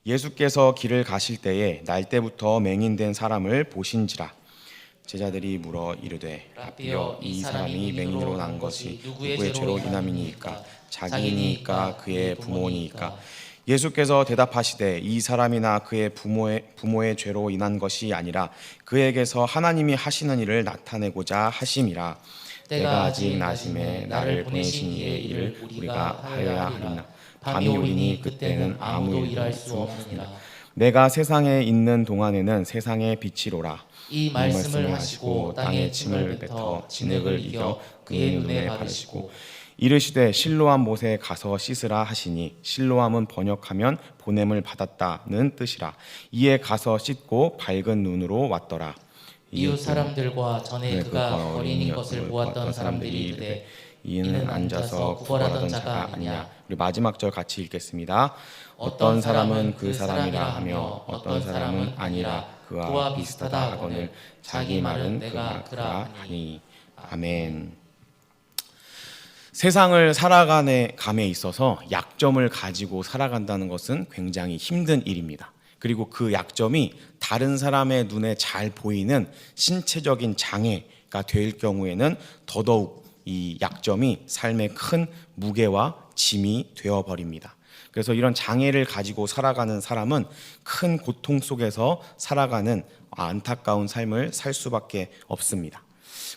예수께서 길을 가실 때에 날때부터 맹인된 사람을 보신지라. 제자들이 물어 이르되 라삐여, 이 사람이 맹인으로 난 것이 누구의 죄로 인함이니이까? 자기니이까 그의 부모니이까? 예수께서 대답하시되 이 사람이나 그의 부모의 죄로 인한 것이 아니라 그에게서 하나님이 하시는 일을 나타내고자 하심이라. 때가 아직 나심에 나를 보내신 이의 일을 우리가 하여야 하리나. 밤이 오리니 그때는 아무도 일할 수 없느니라. 내가 세상에 있는 동안에는 세상의 빛이로라. 이 말씀을 하시고 땅에 침을 뱉어 진흙을 이겨 그의 눈에 바르시고 이르시되 실로암 못에 가서 씻으라 하시니, 실로암은 번역하면 보냄을 받았다는 뜻이라. 이에 가서 씻고 밝은 눈으로 왔더라. 이웃 사람들과 전에 그가 어린인 것을 보았던 사람들이 이르되 이는 앉아서 구걸하던 자가 아니냐. 우리 마지막 절 같이 읽겠습니다. 어떤 사람은 그 사람이라 하며 어떤 사람은 아니라 그와 비슷하다 하거늘 자기 말은 내가 그라 하니. 아멘. 세상을 살아가는 감에 있어서 약점을 가지고 살아간다는 것은 굉장히 힘든 일입니다. 그리고 그 약점이 다른 사람의 눈에 잘 보이는 신체적인 장애가 될 경우에는 더더욱 이 약점이 삶의 큰 무게와 짐이 되어버립니다. 그래서 이런 장애를 가지고 살아가는 사람은 큰 고통 속에서 살아가는 안타까운 삶을 살 수밖에 없습니다.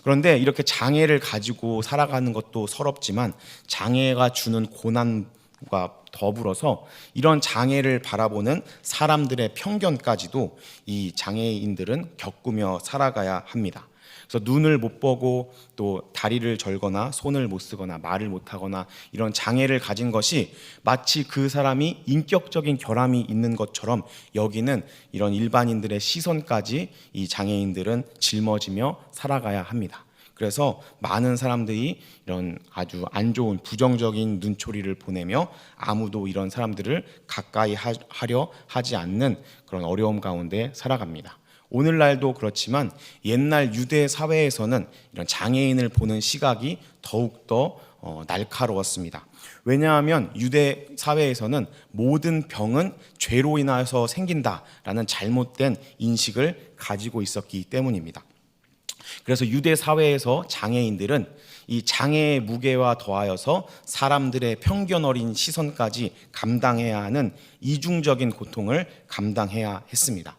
그런데 이렇게 장애를 가지고 살아가는 것도 서럽지만 장애가 주는 고난과 더불어서 이런 장애를 바라보는 사람들의 편견까지도 이 장애인들은 겪으며 살아가야 합니다. 그래서 눈을 못 보고 또 다리를 절거나 손을 못 쓰거나 말을 못 하거나 이런 장애를 가진 것이 마치 그 사람이 인격적인 결함이 있는 것처럼 여기는 이런 일반인들의 시선까지 이 장애인들은 짊어지며 살아가야 합니다. 그래서 많은 사람들이 이런 아주 안 좋은 부정적인 눈초리를 보내며 아무도 이런 사람들을 가까이 하려 하지 않는 그런 어려움 가운데 살아갑니다. 오늘날도 그렇지만 옛날 유대 사회에서는 이런 장애인을 보는 시각이 더욱더 날카로웠습니다. 왜냐하면 유대 사회에서는 모든 병은 죄로 인해서 생긴다라는 잘못된 인식을 가지고 있었기 때문입니다. 그래서 유대 사회에서 장애인들은 이 장애의 무게와 더하여서 사람들의 편견 어린 시선까지 감당해야 하는 이중적인 고통을 감당해야 했습니다.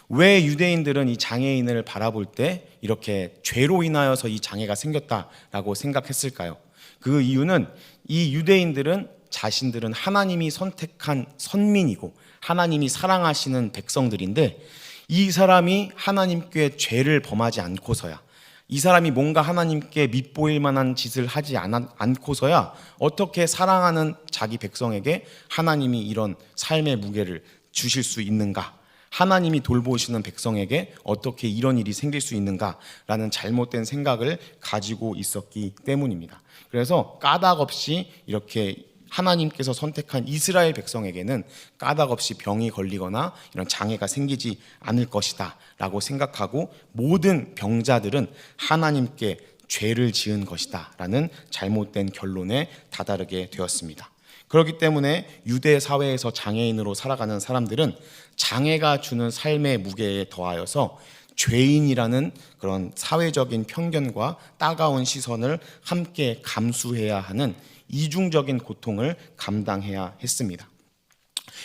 왜 유대인들은 이 장애인을 바라볼 때 이렇게 죄로 인하여서 이 장애가 생겼다라고 생각했을까요? 그 이유는 이 유대인들은 자신들은 하나님이 선택한 선민이고 하나님이 사랑하시는 백성들인데 이 사람이 하나님께 죄를 범하지 않고서야, 이 사람이 뭔가 하나님께 밉보일 만한 짓을 하지 않고서야 어떻게 사랑하는 자기 백성에게 하나님이 이런 삶의 무게를 주실 수 있는가? 하나님이 돌보시는 백성에게 어떻게 이런 일이 생길 수 있는가라는 잘못된 생각을 가지고 있었기 때문입니다. 그래서 까닭없이 이렇게 하나님께서 선택한 이스라엘 백성에게는 까닭없이 병이 걸리거나 이런 장애가 생기지 않을 것이다 라고 생각하고 모든 병자들은 하나님께 죄를 지은 것이다 라는 잘못된 결론에 다다르게 되었습니다. 그렇기 때문에 유대 사회에서 장애인으로 살아가는 사람들은 장애가 주는 삶의 무게에 더하여서 죄인이라는 그런 사회적인 편견과 따가운 시선을 함께 감수해야 하는 이중적인 고통을 감당해야 했습니다.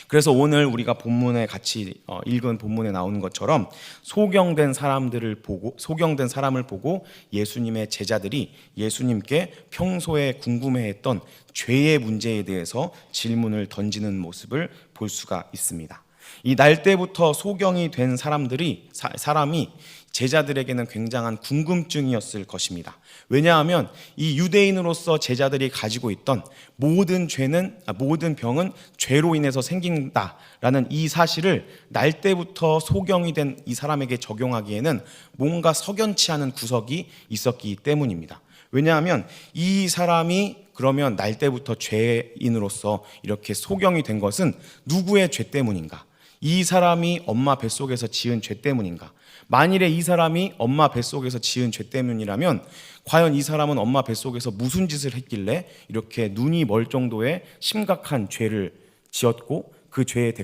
그래서 오늘 우리가 본문에 같이 읽은 본문에 나오는 것처럼 소경된 사람을 보고 예수님의 제자들이 예수님께 평소에 궁금해했던 죄의 문제에 대해서 질문을 던지는 모습을 볼 수가 있습니다. 이 날 때부터 소경이 된 사람이 제자들에게는 굉장한 궁금증이었을 것입니다. 왜냐하면 이 유대인으로서 제자들이 가지고 있던 모든 병은 죄로 인해서 생긴다라는 이 사실을 날 때부터 소경이 된 이 사람에게 적용하기에는 뭔가 석연치 않은 구석이 있었기 때문입니다. 왜냐하면 이 사람이 그러면 날 때부터 죄인으로서 이렇게 소경이 된 것은 누구의 죄 때문인가? 이 사람이 엄마 뱃속에서 지은 죄 때문인가? 만일에 이 사람이 엄마 뱃속에서 지은 죄 때문이라면 과연 이 사람은 엄마 뱃속에서 무슨 짓을 했길래 이렇게 눈이 멀 정도의 심각한 죄를 지었고 그 죄의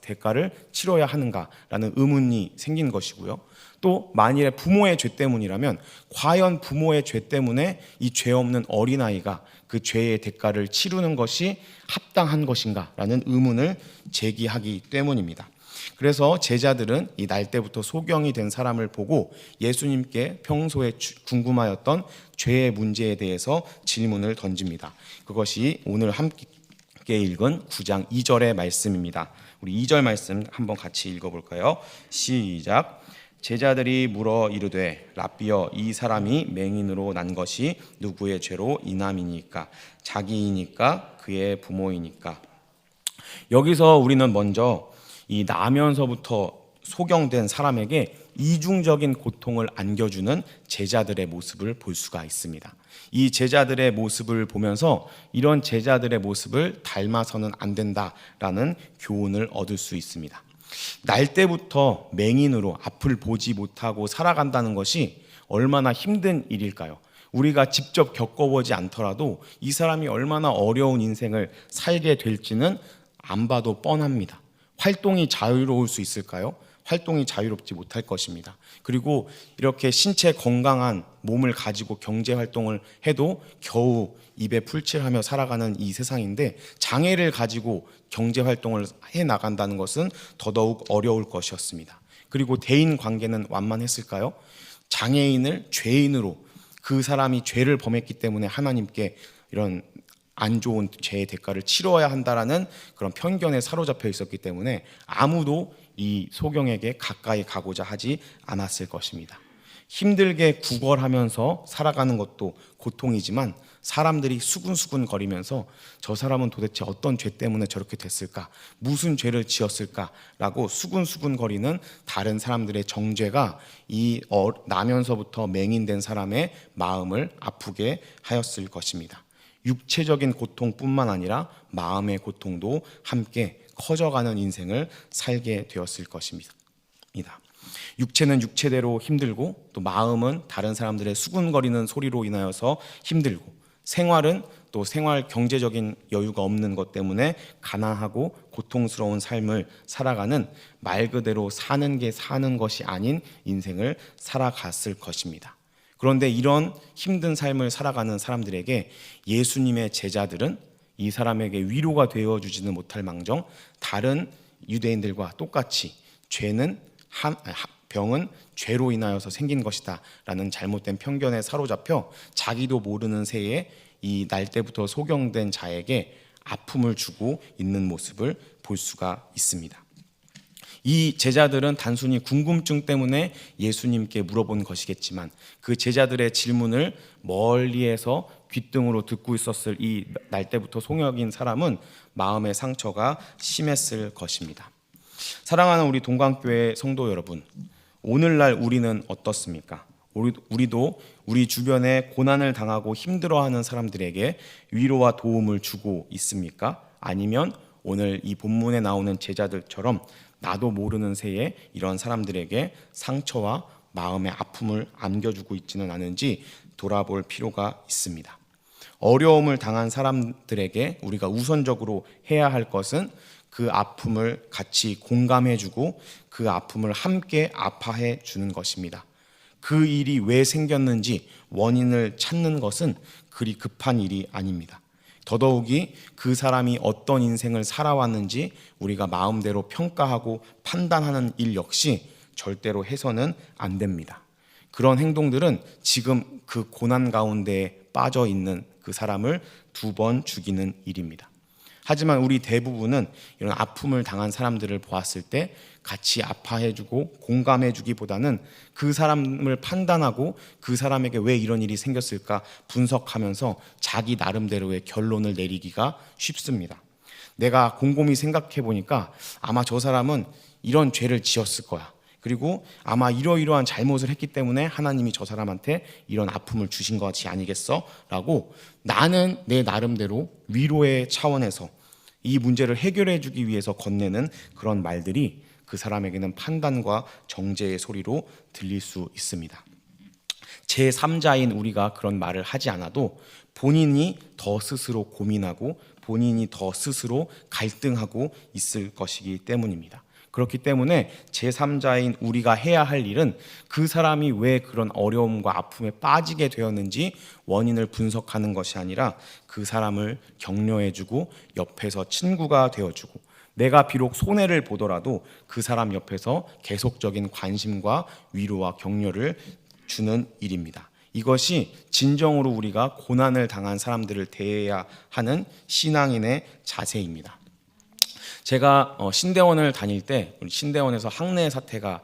대가를 치러야 하는가라는 의문이 생긴 것이고요. 또 만일에 부모의 죄 때문이라면 과연 부모의 죄 때문에 이 죄 없는 어린아이가 그 죄의 대가를 치르는 것이 합당한 것인가라는 의문을 제기하기 때문입니다. 그래서 제자들은 이 날 때부터 소경이 된 사람을 보고 예수님께 평소에 궁금하였던 죄의 문제에 대해서 질문을 던집니다. 그것이 오늘 함께 읽은 9장 2절의 말씀입니다. 우리 2절 말씀 한번 같이 읽어볼까요? 시작. 제자들이 물어 이르되 랍비여, 이 사람이 맹인으로 난 것이 누구의 죄로 인함이니까? 자기이니까 그의 부모이니까? 여기서 우리는 먼저 이 나면서부터 소경된 사람에게 이중적인 고통을 안겨주는 제자들의 모습을 볼 수가 있습니다. 이 제자들의 모습을 보면서 이런 제자들의 모습을 닮아서는 안 된다라는 교훈을 얻을 수 있습니다. 날 때부터 맹인으로 앞을 보지 못하고 살아간다는 것이 얼마나 힘든 일일까요? 우리가 직접 겪어보지 않더라도 이 사람이 얼마나 어려운 인생을 살게 될지는 안 봐도 뻔합니다. 활동이 자유로울 수 있을까요? 활동이 자유롭지 못할 것입니다. 그리고 이렇게 신체 건강한 몸을 가지고 경제 활동을 해도 겨우 입에 풀칠하며 살아가는 이 세상인데, 장애를 가지고 경제 활동을 해 나간다는 것은 더더욱 어려울 것이었습니다. 그리고 대인 관계는 완만했을까요? 장애인을 죄인으로, 그 사람이 죄를 범했기 때문에 하나님께 이런 안 좋은 죄의 대가를 치러야 한다라는 그런 편견에 사로잡혀 있었기 때문에 아무도 이 소경에게 가까이 가고자 하지 않았을 것입니다. 힘들게 구걸하면서 살아가는 것도 고통이지만 사람들이 수군수군 거리면서 저 사람은 도대체 어떤 죄 때문에 저렇게 됐을까? 무슨 죄를 지었을까라고 수군수군 거리는 다른 사람들의 정죄가 이 나면서부터 맹인된 사람의 마음을 아프게 하였을 것입니다. 육체적인 고통뿐만 아니라 마음의 고통도 함께 커져가는 인생을 살게 되었을 것입니다. 육체는 육체대로 힘들고 또 마음은 다른 사람들의 수군거리는 소리로 인하여서 힘들고, 생활은 또 생활 경제적인 여유가 없는 것 때문에 가난하고 고통스러운 삶을 살아가는, 말 그대로 사는 게 사는 것이 아닌 인생을 살아갔을 것입니다. 그런데 이런 힘든 삶을 살아가는 사람들에게 예수님의 제자들은 이 사람에게 위로가 되어주지는 못할 망정 다른 유대인들과 똑같이 병은 죄로 인하여서 생긴 것이다 라는 잘못된 편견에 사로잡혀 자기도 모르는 새에 이 날 때부터 소경된 자에게 아픔을 주고 있는 모습을 볼 수가 있습니다. 이 제자들은 단순히 궁금증 때문에 예수님께 물어본 것이겠지만 그 제자들의 질문을 멀리에서 귓등으로 듣고 있었을 이 날 때부터 소경인 사람은 마음의 상처가 심했을 것입니다. 사랑하는 우리 동강교회 성도 여러분, 오늘날 우리는 어떻습니까? 우리도 우리 주변에 고난을 당하고 힘들어하는 사람들에게 위로와 도움을 주고 있습니까? 아니면 오늘 이 본문에 나오는 제자들처럼 나도 모르는 새에 이런 사람들에게 상처와 마음의 아픔을 안겨주고 있지는 않은지 돌아볼 필요가 있습니다. 어려움을 당한 사람들에게 우리가 우선적으로 해야 할 것은 그 아픔을 같이 공감해주고 그 아픔을 함께 아파해 주는 것입니다. 그 일이 왜 생겼는지 원인을 찾는 것은 그리 급한 일이 아닙니다. 더더욱이 그 사람이 어떤 인생을 살아왔는지 우리가 마음대로 평가하고 판단하는 일 역시 절대로 해서는 안 됩니다. 그런 행동들은 지금 그 고난 가운데 빠져 있는 그 사람을 2번 죽이는 일입니다. 하지만 우리 대부분은 이런 아픔을 당한 사람들을 보았을 때 같이 아파해주고 공감해주기보다는 그 사람을 판단하고 그 사람에게 왜 이런 일이 생겼을까 분석하면서 자기 나름대로의 결론을 내리기가 쉽습니다. 내가 곰곰이 생각해 보니까 아마 저 사람은 이런 죄를 지었을 거야. 그리고 아마 이러이러한 잘못을 했기 때문에 하나님이 저 사람한테 이런 아픔을 주신 것이 아니겠어? 라고 나는 내 나름대로 위로의 차원에서 이 문제를 해결해 주기 위해서 건네는 그런 말들이 그 사람에게는 판단과 정죄의 소리로 들릴 수 있습니다. 제3자인 우리가 그런 말을 하지 않아도 본인이 더 스스로 고민하고 본인이 더 스스로 갈등하고 있을 것이기 때문입니다. 그렇기 때문에 제3자인 우리가 해야 할 일은 그 사람이 왜 그런 어려움과 아픔에 빠지게 되었는지 원인을 분석하는 것이 아니라 그 사람을 격려해주고 옆에서 친구가 되어주고, 내가 비록 손해를 보더라도 그 사람 옆에서 계속적인 관심과 위로와 격려를 주는 일입니다. 이것이 진정으로 우리가 고난을 당한 사람들을 대해야 하는 신앙인의 자세입니다. 제가 신대원을 다닐 때 우리 신대원에서 학내 사태가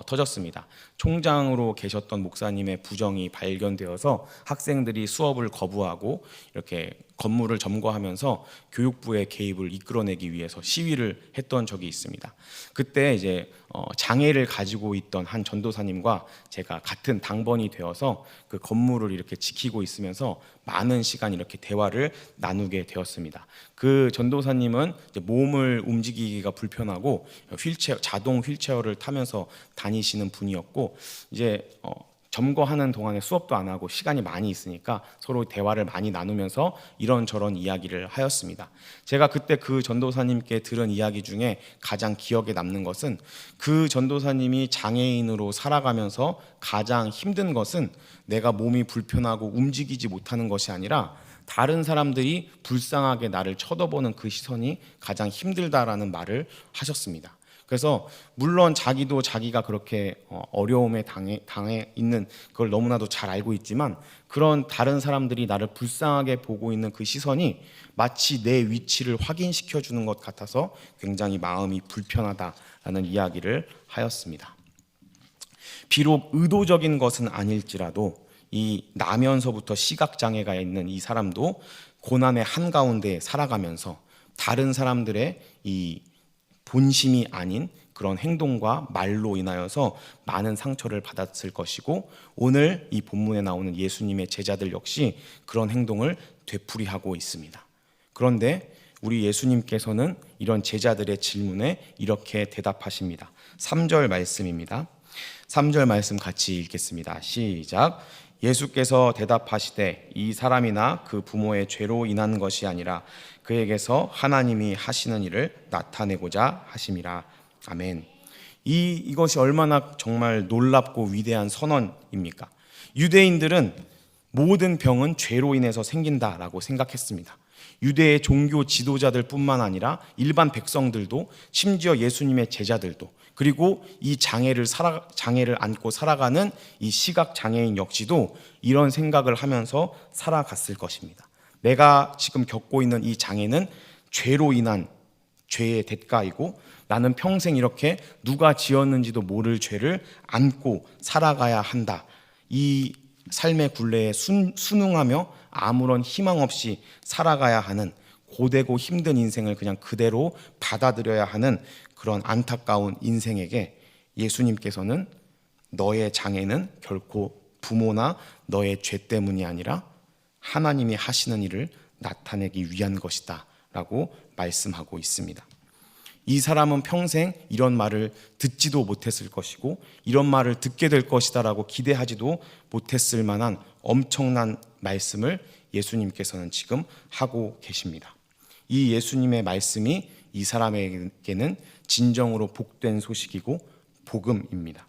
터졌습니다. 총장으로 계셨던 목사님의 부정이 발견되어서 학생들이 수업을 거부하고 이렇게 건물을 점거하면서 교육부의 개입을 이끌어내기 위해서 시위를 했던 적이 있습니다. 그때 이제 장애를 가지고 있던 한 전도사님과 제가 같은 당번이 되어서 그 건물을 이렇게 지키고 있으면서 많은 시간 이렇게 대화를 나누게 되었습니다. 그 전도사님은 이제 몸을 움직이기가 불편하고 자동 휠체어를 타면서 다니시는 분이었고, 이제 점거하는 동안에 수업도 안 하고 시간이 많이 있으니까 서로 대화를 많이 나누면서 이런저런 이야기를 하였습니다. 제가 그때 그 전도사님께 들은 이야기 중에 가장 기억에 남는 것은, 그 전도사님이 장애인으로 살아가면서 가장 힘든 것은 내가 몸이 불편하고 움직이지 못하는 것이 아니라 다른 사람들이 불쌍하게 나를 쳐다보는 그 시선이 가장 힘들다라는 말을 하셨습니다. 그래서 물론 자기도 자기가 그렇게 어려움에 당해 있는 그걸 너무나도 잘 알고 있지만, 그런 다른 사람들이 나를 불쌍하게 보고 있는 그 시선이 마치 내 위치를 확인시켜 주는 것 같아서 굉장히 마음이 불편하다라는 이야기를 하였습니다. 비록 의도적인 것은 아닐지라도 이 나면서부터 시각장애가 있는 이 사람도 고난의 한가운데 살아가면서 다른 사람들의 이 본심이 아닌 그런 행동과 말로 인하여서 많은 상처를 받았을 것이고, 오늘 이 본문에 나오는 예수님의 제자들 역시 그런 행동을 되풀이하고 있습니다. 그런데 우리 예수님께서는 이런 제자들의 질문에 이렇게 대답하십니다. 3절 말씀입니다. 3절 말씀 같이 읽겠습니다. 시작. 예수께서 대답하시되 이 사람이나 그 부모의 죄로 인한 것이 아니라 그에게서 하나님이 하시는 일을 나타내고자 하심이라. 아멘. 이것이 얼마나 정말 놀랍고 위대한 선언입니까? 유대인들은 모든 병은 죄로 인해서 생긴다라고 생각했습니다. 유대의 종교 지도자들 뿐만 아니라 일반 백성들도, 심지어 예수님의 제자들도, 그리고 이 장애를 안고 살아가는 이 시각장애인 역시도 이런 생각을 하면서 살아갔을 것입니다. 내가 지금 겪고 있는 이 장애는 죄로 인한 죄의 대가이고, 나는 평생 이렇게 누가 지었는지도 모를 죄를 안고 살아가야 한다. 이 삶의 굴레에 순응하며 아무런 희망 없이 살아가야 하는 고되고 힘든 인생을 그냥 그대로 받아들여야 하는 그런 안타까운 인생에게 예수님께서는 너의 장애는 결코 부모나 너의 죄 때문이 아니라 하나님이 하시는 일을 나타내기 위한 것이다 라고 말씀하고 있습니다. 이 사람은 평생 이런 말을 듣지도 못했을 것이고, 이런 말을 듣게 될 것이다 라고 기대하지도 못했을 만한 엄청난 말씀을 예수님께서는 지금 하고 계십니다. 이 예수님의 말씀이 이 사람에게는 진정으로 복된 소식이고 복음입니다.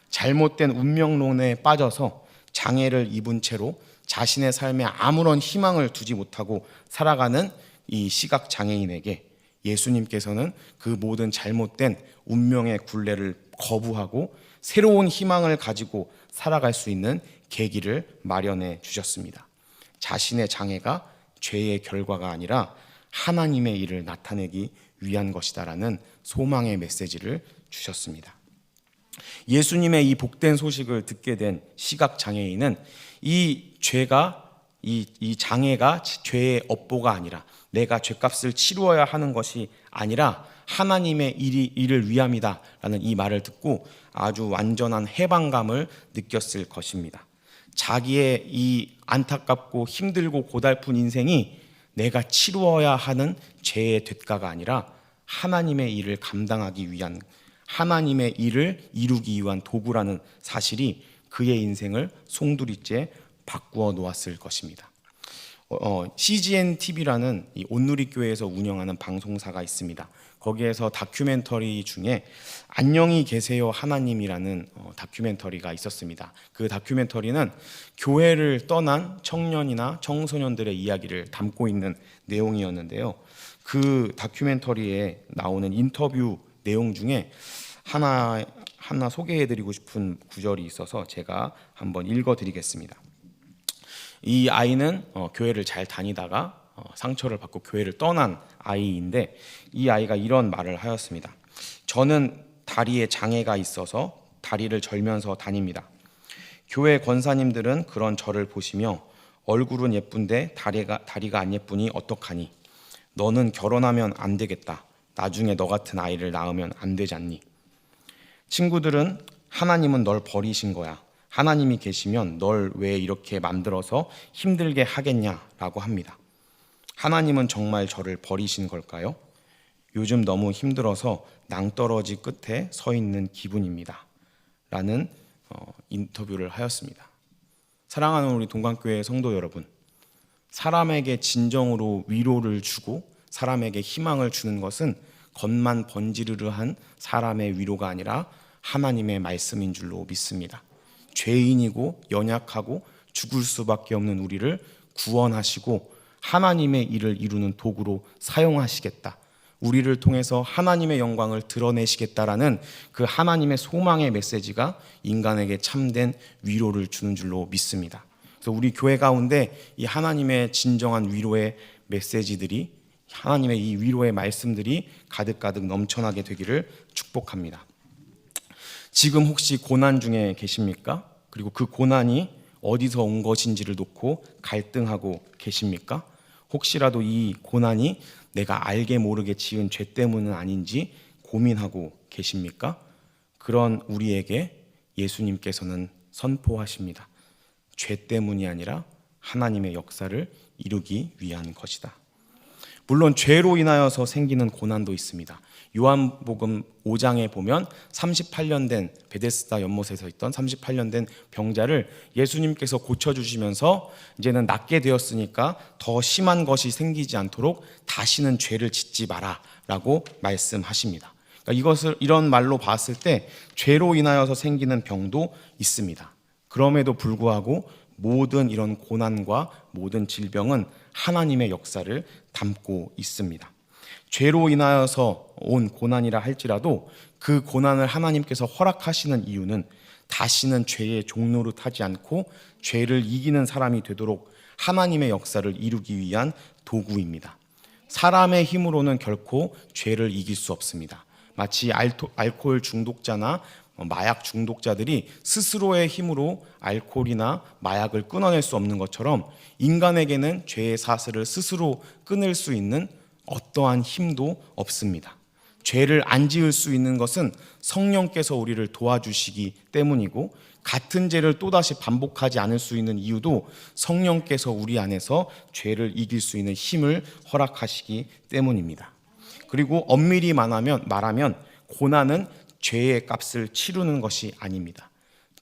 잘못된 운명론에 빠져서 장애를 입은 채로 자신의 삶에 아무런 희망을 두지 못하고 살아가는 이 시각장애인에게 예수님께서는 그 모든 잘못된 운명의 굴레를 거부하고 새로운 희망을 가지고 살아갈 수 있는 계기를 마련해 주셨습니다. 자신의 장애가 죄의 결과가 아니라 하나님의 일을 나타내기 위한 것이다라는 소망의 메시지를 주셨습니다. 예수님의 이 복된 소식을 듣게 된 시각장애인은 이 장애가 죄의 업보가 아니라 내가 죄값을 치루어야 하는 것이 아니라 하나님의 일을 위함이다라는 이 말을 듣고 아주 완전한 해방감을 느꼈을 것입니다. 자기의 이 안타깝고 힘들고 고달픈 인생이 내가 치루어야 하는 죄의 대가가 아니라 하나님의 일을 감당하기 위한, 하나님의 일을 이루기 위한 도구라는 사실이 그의 인생을 송두리째 바꾸어 놓았을 것입니다. CGN TV라는 이 온누리교회에서 운영하는 방송사가 있습니다. 거기에서 다큐멘터리 중에 안녕히 계세요 하나님이라는 다큐멘터리가 있었습니다. 그 다큐멘터리는 교회를 떠난 청년이나 청소년들의 이야기를 담고 있는 내용이었는데요. 그 다큐멘터리에 나오는 인터뷰 내용 중에 하나 소개해드리고 싶은 구절이 있어서 제가 한번 읽어드리겠습니다. 이 아이는 교회를 잘 다니다가 상처를 받고 교회를 떠난 아이인데, 이 아이가 이런 말을 하였습니다. 저는 다리에 장애가 있어서 다리를 절면서 다닙니다. 교회 권사님들은 그런 저를 보시며 얼굴은 예쁜데 다리가 안 예쁘니 어떡하니? 너는 결혼하면 안 되겠다. 나중에 너 같은 아이를 낳으면 안 되지 않니? 친구들은 하나님은 널 버리신 거야. 하나님이 계시면 널 왜 이렇게 만들어서 힘들게 하겠냐라고 합니다. 하나님은 정말 저를 버리신 걸까요? 요즘 너무 힘들어서 낭떠러지 끝에 서 있는 기분입니다. 라는 인터뷰를 하였습니다. 사랑하는 우리 동관교회 성도 여러분, 사람에게 진정으로 위로를 주고 사람에게 희망을 주는 것은 겉만 번지르르한 사람의 위로가 아니라 하나님의 말씀인 줄로 믿습니다. 죄인이고 연약하고 죽을 수밖에 없는 우리를 구원하시고 하나님의 일을 이루는 도구로 사용하시겠다, 우리를 통해서 하나님의 영광을 드러내시겠다라는 그 하나님의 소망의 메시지가 인간에게 참된 위로를 주는 줄로 믿습니다. 그래서 우리 교회 가운데 이 하나님의 진정한 위로의 메시지들이, 하나님의 이 위로의 말씀들이 가득가득 넘쳐나게 되기를 축복합니다. 지금 혹시 고난 중에 계십니까? 그리고 그 고난이 어디서 온 것인지를 놓고 갈등하고 계십니까? 혹시라도 이 고난이 내가 알게 모르게 지은 죄 때문은 아닌지 고민하고 계십니까? 그런 우리에게 예수님께서는 선포하십니다. 죄 때문이 아니라 하나님의 역사를 이루기 위한 것이다. 물론 죄로 인하여서 생기는 고난도 있습니다. 요한복음 5장에 보면 38년 된 베데스다 연못에서 있던 38년 된 병자를 예수님께서 고쳐주시면서 이제는 낫게 되었으니까 더 심한 것이 생기지 않도록 다시는 죄를 짓지 마라 라고 말씀하십니다. 그러니까 이런 말로 봤을 때 죄로 인하여서 생기는 병도 있습니다. 그럼에도 불구하고 모든 이런 고난과 모든 질병은 하나님의 역사를 담고 있습니다. 죄로 인하여서 온 고난이라 할지라도 그 고난을 하나님께서 허락하시는 이유는 다시는 죄의 종노릇하지 않고 죄를 이기는 사람이 되도록 하나님의 역사를 이루기 위한 도구입니다. 사람의 힘으로는 결코 죄를 이길 수 없습니다. 마치 알코올 중독자나 마약 중독자들이 스스로의 힘으로 알코올이나 마약을 끊어낼 수 없는 것처럼 인간에게는 죄의 사슬을 스스로 끊을 수 있는 어떠한 힘도 없습니다. 죄를 안 지을 수 있는 것은 성령께서 우리를 도와주시기 때문이고, 같은 죄를 또다시 반복하지 않을 수 있는 이유도 성령께서 우리 안에서 죄를 이길 수 있는 힘을 허락하시기 때문입니다. 그리고 엄밀히 말하면 고난은 죄의 값을 치르는 것이 아닙니다.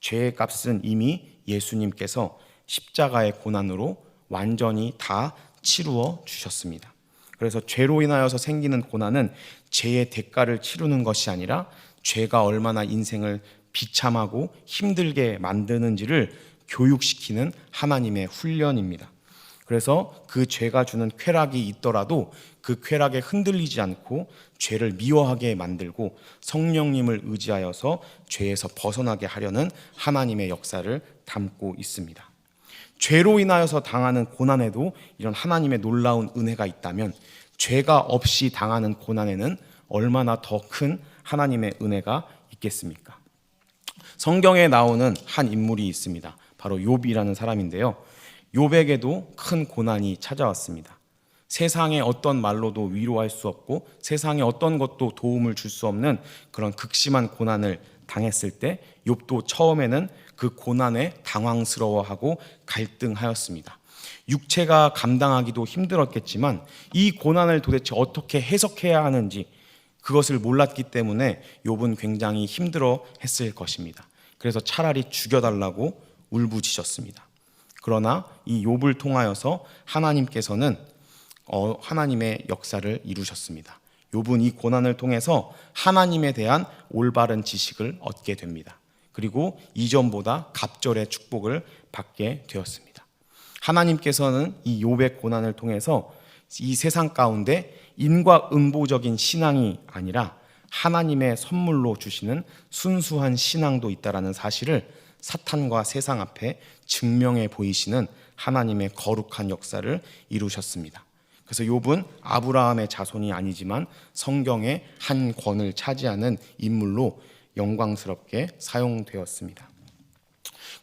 죄의 값은 이미 예수님께서 십자가의 고난으로 완전히 다 치루어 주셨습니다. 그래서 죄로 인하여서 생기는 고난은 죄의 대가를 치르는 것이 아니라 죄가 얼마나 인생을 비참하고 힘들게 만드는지를 교육시키는 하나님의 훈련입니다. 그래서 그 죄가 주는 쾌락이 있더라도 그 쾌락에 흔들리지 않고 죄를 미워하게 만들고 성령님을 의지하여서 죄에서 벗어나게 하려는 하나님의 역사를 담고 있습니다. 죄로 인하여서 당하는 고난에도 이런 하나님의 놀라운 은혜가 있다면 죄가 없이 당하는 고난에는 얼마나 더 큰 하나님의 은혜가 있겠습니까? 성경에 나오는 한 인물이 있습니다. 바로 욥이라는 사람인데요. 욥에게도 큰 고난이 찾아왔습니다. 세상의 어떤 말로도 위로할 수 없고 세상의 어떤 것도 도움을 줄 수 없는 그런 극심한 고난을 당했을 때 욥도 처음에는 그 고난에 당황스러워하고 갈등하였습니다. 육체가 감당하기도 힘들었겠지만 이 고난을 도대체 어떻게 해석해야 하는지 그것을 몰랐기 때문에 욥은 굉장히 힘들어 했을 것입니다. 그래서 차라리 죽여달라고 울부짖었습니다. 그러나 이 욥을 통하여서 하나님께서는 하나님의 역사를 이루셨습니다. 욥은 이 고난을 통해서 하나님에 대한 올바른 지식을 얻게 됩니다. 그리고 이전보다 갑절의 축복을 받게 되었습니다. 하나님께서는 이 욥의 고난을 통해서 이 세상 가운데 인과응보적인 신앙이 아니라 하나님의 선물로 주시는 순수한 신앙도 있다라는 사실을 사탄과 세상 앞에 증명해 보이시는 하나님의 거룩한 역사를 이루셨습니다. 그래서 욥은 아브라함의 자손이 아니지만 성경의 한 권을 차지하는 인물로 영광스럽게 사용되었습니다.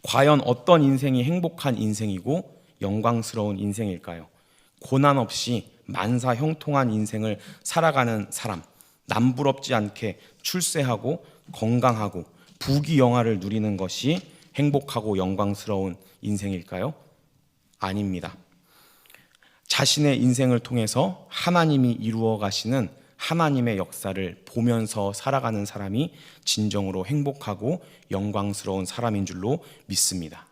과연 어떤 인생이 행복한 인생이고 영광스러운 인생일까요? 고난 없이 만사 형통한 인생을 살아가는 사람, 남부럽지 않게 출세하고 건강하고 부귀영화를 누리는 것이 행복하고 영광스러운 인생일까요? 아닙니다. 자신의 인생을 통해서 하나님이 이루어 가시는 하나님의 역사를 보면서 살아가는 사람이 진정으로 행복하고 영광스러운 사람인 줄로 믿습니다.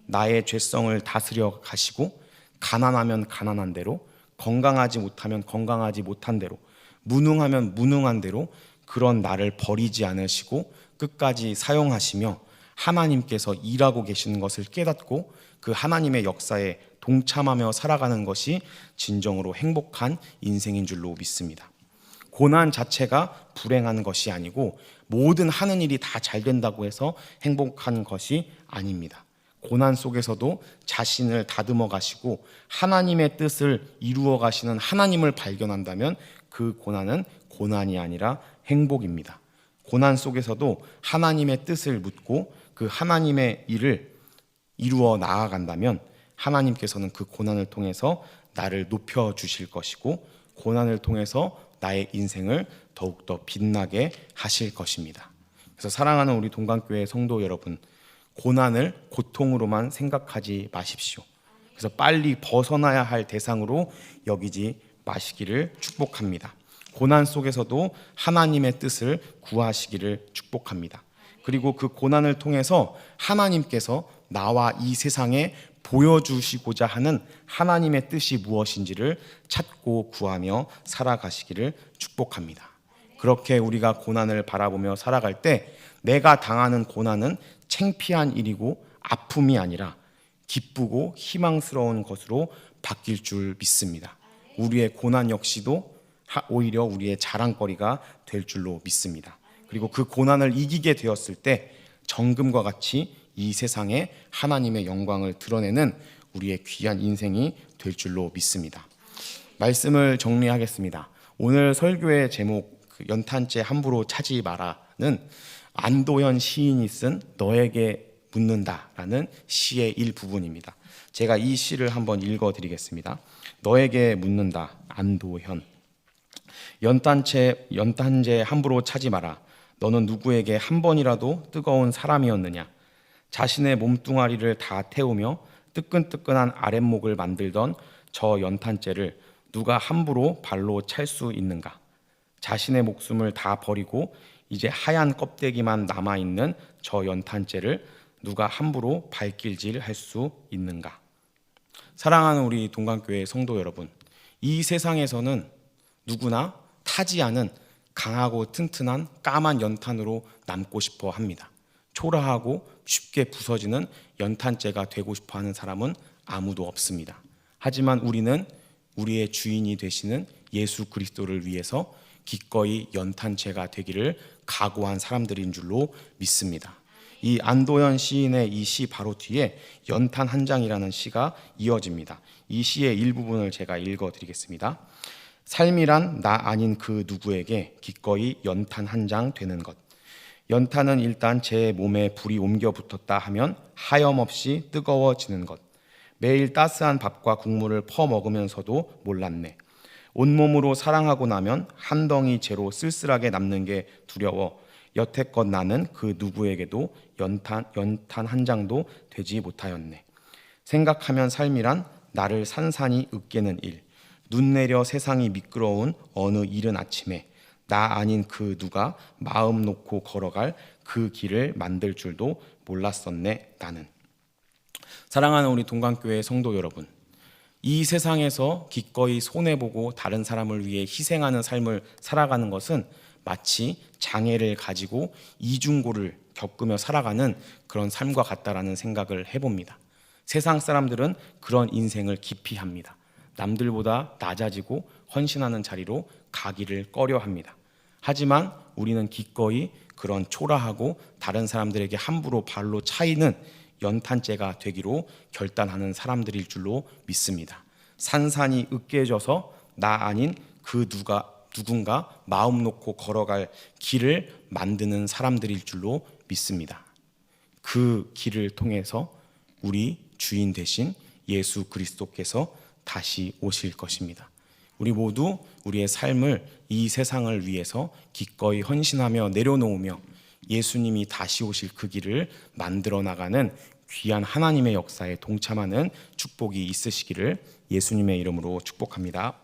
나의 죄성을 다스려 가시고 가난하면 가난한 대로, 건강하지 못하면 건강하지 못한 대로, 무능하면 무능한 대로 그런 나를 버리지 않으시고 끝까지 사용하시며 하나님께서 일하고 계시는 것을 깨닫고 그 하나님의 역사에 동참하며 살아가는 것이 진정으로 행복한 인생인 줄로 믿습니다. 고난 자체가 불행한 것이 아니고 모든 하는 일이 다 잘 된다고 해서 행복한 것이 아닙니다. 고난 속에서도 자신을 다듬어 가시고 하나님의 뜻을 이루어 가시는 하나님을 발견한다면 그 고난은 고난이 아니라 행복입니다. 고난 속에서도 하나님의 뜻을 묻고 그 하나님의 일을 이루어 나아간다면 하나님께서는 그 고난을 통해서 나를 높여 주실 것이고 고난을 통해서 나의 인생을 더욱더 빛나게 하실 것입니다. 그래서 사랑하는 우리 동강교회 성도 여러분, 고난을 고통으로만 생각하지 마십시오. 그래서 빨리 벗어나야 할 대상으로 여기지 마시기를 축복합니다. 고난 속에서도 하나님의 뜻을 구하시기를 축복합니다. 그리고 그 고난을 통해서 하나님께서 나와 이 세상에 보여주시고자 하는 하나님의 뜻이 무엇인지를 찾고 구하며 살아가시기를 축복합니다. 그렇게 우리가 고난을 바라보며 살아갈 때 내가 당하는 고난은 창피한 일이고 아픔이 아니라 기쁘고 희망스러운 것으로 바뀔 줄 믿습니다. 우리의 고난 역시도 오히려 우리의 자랑거리가 될 줄로 믿습니다. 그리고 그 고난을 이기게 되었을 때 정금과 같이 이 세상에 하나님의 영광을 드러내는 우리의 귀한 인생이 될 줄로 믿습니다. 말씀을 정리하겠습니다. 오늘 설교의 제목 연탄재 함부로 차지 마라는 안도현 시인이 쓴 너에게 묻는다라는 시의 일부분입니다. 제가 이 시를 한번 읽어드리겠습니다. 너에게 묻는다, 안도현. 연탄재 함부로 차지 마라. 너는 누구에게 한 번이라도 뜨거운 사람이었느냐? 자신의 몸뚱아리를 다 태우며 뜨끈뜨끈한 아랫목을 만들던 저 연탄재를 누가 함부로 발로 찰 수 있는가? 자신의 목숨을 다 버리고 이제 하얀 껍데기만 남아있는 저 연탄재를 누가 함부로 발길질 할 수 있는가? 사랑하는 우리 동강교회 성도 여러분, 이 세상에서는 누구나 타지 않은 강하고 튼튼한 까만 연탄으로 남고 싶어 합니다. 초라하고 쉽게 부서지는 연탄재가 되고 싶어 하는 사람은 아무도 없습니다. 하지만 우리는 우리의 주인이 되시는 예수 그리스도를 위해서 기꺼이 연탄재가 되기를 각오한 사람들인 줄로 믿습니다. 이 안도현 시인의 이 시 바로 뒤에 연탄 한 장이라는 시가 이어집니다. 이 시의 일부분을 제가 읽어드리겠습니다. 삶이란 나 아닌 그 누구에게 기꺼이 연탄 한 장 되는 것. 연탄은 일단 제 몸에 불이 옮겨 붙었다 하면 하염없이 뜨거워지는 것. 매일 따스한 밥과 국물을 퍼먹으면서도 몰랐네. 온몸으로 사랑하고 나면 한 덩이 재로 쓸쓸하게 남는 게 두려워 여태껏 나는 그 누구에게도 연탄 한 장도 되지 못하였네. 생각하면 삶이란 나를 산산이 으깨는 일. 눈 내려 세상이 미끄러운 어느 이른 아침에 나 아닌 그 누가 마음 놓고 걸어갈 그 길을 만들 줄도 몰랐었네 나는. 사랑하는 우리 동강교회 성도 여러분, 이 세상에서 기꺼이 손해보고 다른 사람을 위해 희생하는 삶을 살아가는 것은 마치 장애를 가지고 이중고를 겪으며 살아가는 그런 삶과 같다라는 생각을 해봅니다. 세상 사람들은 그런 인생을 기피합니다. 남들보다 낮아지고 헌신하는 자리로 가기를 꺼려합니다. 하지만 우리는 기꺼이 그런 초라하고 다른 사람들에게 함부로 발로 차이는 연탄재가 되기로 결단하는 사람들일 줄로 믿습니다. 산산이 으깨져서 나 아닌 그 누군가 마음 놓고 걸어갈 길을 만드는 사람들일 줄로 믿습니다. 그 길을 통해서 우리 주인 되신 예수 그리스도께서 다시 오실 것입니다. 우리 모두 우리의 삶을 이 세상을 위해서 기꺼이 헌신하며 내려놓으며 예수님이 다시 오실 그 길을 만들어 나가는 귀한 하나님의 역사에 동참하는 축복이 있으시기를 예수님의 이름으로 축복합니다.